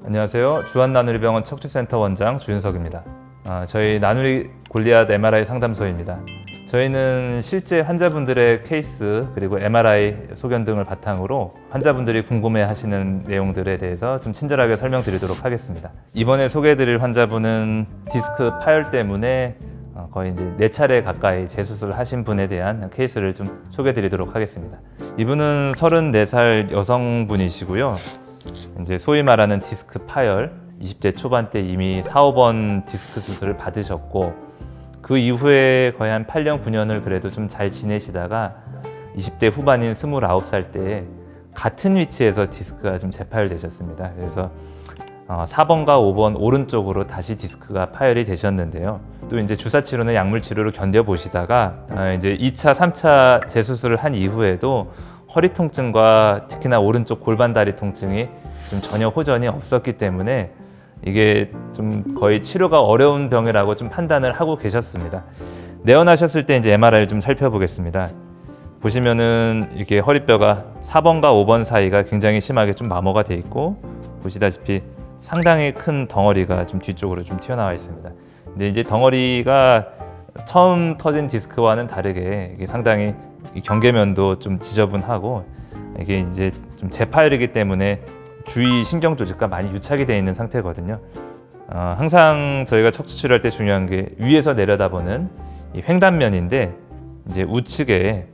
안녕하세요. 주한나누리병원 척추센터 원장 주윤석입니다. 저희 나누리 골리앗 MRI 상담소입니다. 저희는 실제 환자분들의 케이스 그리고 MRI 소견 등을 바탕으로 환자분들이 궁금해하시는 내용들에 대해서 좀 친절하게 설명드리도록 하겠습니다. 이번에 소개해드릴 환자분은 디스크 파열 때문에 거의 이제 4차례 가까이 재수술을 하신 분에 대한 케이스를 좀 소개해드리도록 하겠습니다. 이분은 34살 여성분이시고요. 이제 소위 말하는 디스크 파열, 20대 초반 때 이미 4, 5번 디스크 수술을 받으셨고 그 이후에 거의 한 8년, 9년을 그래도 좀 잘 지내시다가 20대 후반인 29살 때 같은 위치에서 디스크가 좀 재파열되셨습니다. 그래서 4번과 5번 오른쪽으로 다시 디스크가 파열이 되셨는데요. 또 이제 주사치료나 약물치료로 견뎌보시다가 이제 2차, 3차 재수술을 한 이후에도 허리 통증과 특히나 오른쪽 골반 다리 통증이 좀 전혀 호전이 없었기 때문에 이게 좀 거의 치료가 어려운 병이라고 좀 판단을 하고 계셨습니다. 내원하셨을 때 이제 MRI를 좀 살펴보겠습니다. 보시면은 이게 허리뼈가 4번과 5번 사이가 굉장히 심하게 좀 마모가 돼 있고 보시다시피 상당히 큰 덩어리가 좀 뒤쪽으로 좀 튀어나와 있습니다. 근데 이제 덩어리가 처음 터진 디스크와는 다르게 이게 상당히 경계면도 좀 지저분하고 이게 이제 좀 재파열이기 때문에 주위 신경 조직과 많이 유착이 되어 있는 상태거든요. 항상 저희가 척추 치료할 때 중요한 게 위에서 내려다보는 이 횡단면인데 이제 우측에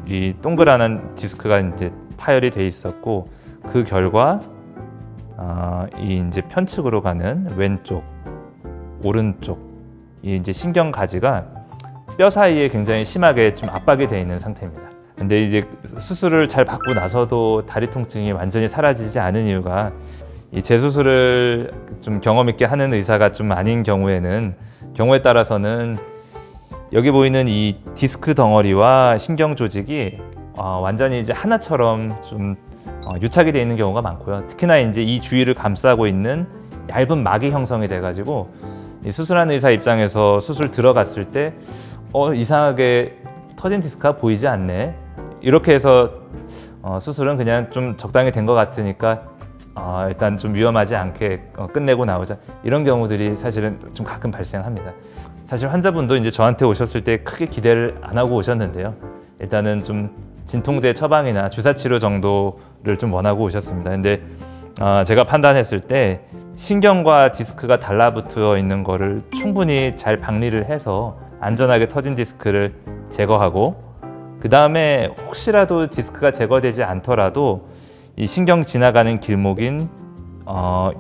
이 동그란 디스크가 이제 파열이 돼 있었고 그 결과 이 이제 편측으로 가는 왼쪽, 오른쪽 이 이제 신경 가지가 뼈 사이에 굉장히 심하게 좀 압박이 되어 있는 상태입니다. 근데 이제 수술을 잘 받고 나서도 다리 통증이 완전히 사라지지 않은 이유가 이 재수술을 좀 경험 있게 하는 의사가 좀 아닌 경우에는 경우에 따라서는 여기 보이는 이 디스크 덩어리와 신경 조직이 완전히 이제 하나처럼 좀 유착이 되어 있는 경우가 많고요. 특히나 이제 이 주위를 감싸고 있는 얇은 막이 형성이 돼가지고 이 수술하는 의사 입장에서 수술 들어갔을 때 이상하게 터진 디스크가 보이지 않네. 이렇게 해서 수술은 그냥 좀 적당히 된 것 같으니까 일단 좀 위험하지 않게 끝내고 나오자. 이런 경우들이 사실은 좀 가끔 발생합니다. 사실 환자분도 이제 저한테 오셨을 때 크게 기대를 안 하고 오셨는데요. 일단은 좀 진통제 처방이나 주사 치료 정도를 좀 원하고 오셨습니다. 근데 제가 판단했을 때 신경과 디스크가 달라붙어 있는 거를 충분히 잘 박리를 해서 안전하게 터진 디스크를 제거하고 그 다음에 혹시라도 디스크가 제거되지 않더라도 이 신경 지나가는 길목인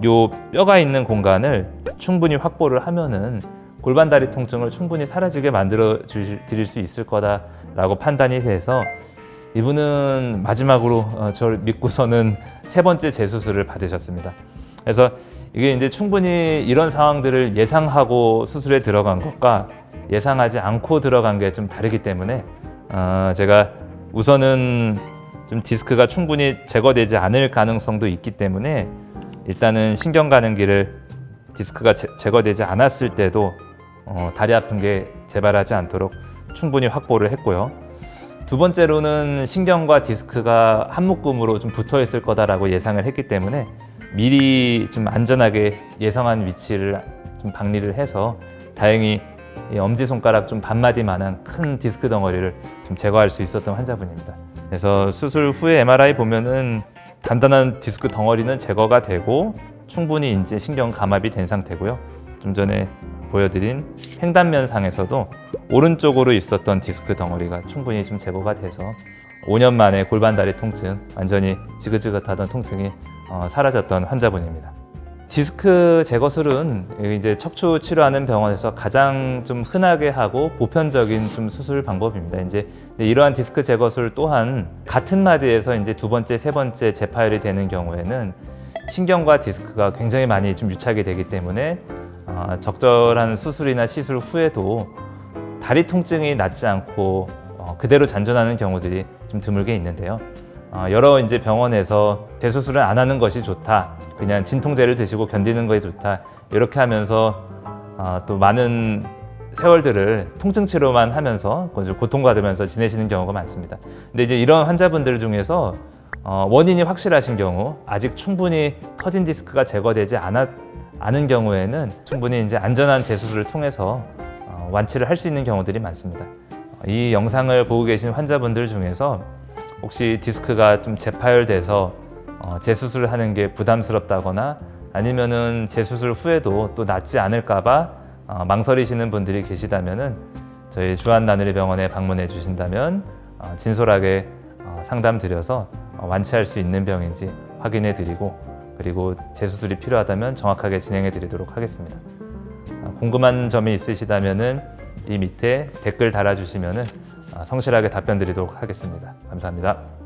요 뼈가 있는 공간을 충분히 확보를 하면은 골반 다리 통증을 충분히 사라지게 만들어 드릴 수 있을 거다라고 판단이 돼서 이분은 마지막으로 저를 믿고서는 3번째 재수술을 받으셨습니다. 그래서 이게 이제 충분히 이런 상황들을 예상하고 수술에 들어간 것과 예상하지 않고 들어간 게 좀 다르기 때문에 제가 우선은 좀 디스크가 충분히 제거되지 않을 가능성도 있기 때문에 일단은 신경 가는 길을 디스크가 제거되지 않았을 때도 다리 아픈 게 재발하지 않도록 충분히 확보를 했고요. 두 번째로는 신경과 디스크가 한 묶음으로 좀 붙어 있을 거다라고 예상을 했기 때문에 미리 좀 안전하게 예상한 위치를 좀 박리를 해서 다행히 이 엄지손가락 좀 반마디만한 큰 디스크 덩어리를 좀 제거할 수 있었던 환자분입니다. 그래서 수술 후에 MRI 보면은 단단한 디스크 덩어리는 제거가 되고 충분히 이제 신경 감압이 된 상태고요. 좀 전에 보여드린 횡단면 상에서도 오른쪽으로 있었던 디스크 덩어리가 충분히 좀 제거가 돼서 5년 만에 골반 다리 통증, 완전히 지긋지긋하던 통증이 사라졌던 환자분입니다. 디스크 제거술은 이제 척추 치료하는 병원에서 가장 좀 흔하게 하고 보편적인 좀 수술 방법입니다. 이제 이러한 디스크 제거술 또한 같은 마디에서 이제 2번째, 3번째 재파열이 되는 경우에는 신경과 디스크가 굉장히 많이 좀 유착이 되기 때문에 적절한 수술이나 시술 후에도 다리 통증이 낫지 않고 그대로 잔존하는 경우들이 좀 드물게 있는데요. 여러 이제 병원에서 재수술을 안 하는 것이 좋다, 그냥 진통제를 드시고 견디는 것이 좋다, 이렇게 하면서 또 많은 세월들을 통증 치료만 하면서 고통받으면서 지내시는 경우가 많습니다. 근데 이제 이런 환자분들 중에서 원인이 확실하신 경우, 아직 충분히 터진 디스크가 제거되지 않은 경우에는 충분히 이제 안전한 재수술을 통해서 완치를 할 수 있는 경우들이 많습니다. 이 영상을 보고 계신 환자분들 중에서 혹시 디스크가 좀 재파열돼서 재수술을 하는 게 부담스럽다거나 아니면은 재수술 후에도 또 낫지 않을까봐 망설이시는 분들이 계시다면은 저희 주한나누리병원에 방문해 주신다면 진솔하게 상담드려서 완치할 수 있는 병인지 확인해 드리고, 그리고 재수술이 필요하다면 정확하게 진행해 드리도록 하겠습니다. 궁금한 점이 있으시다면은 이 밑에 댓글 달아주시면은 성실하게 답변 드리도록 하겠습니다. 감사합니다.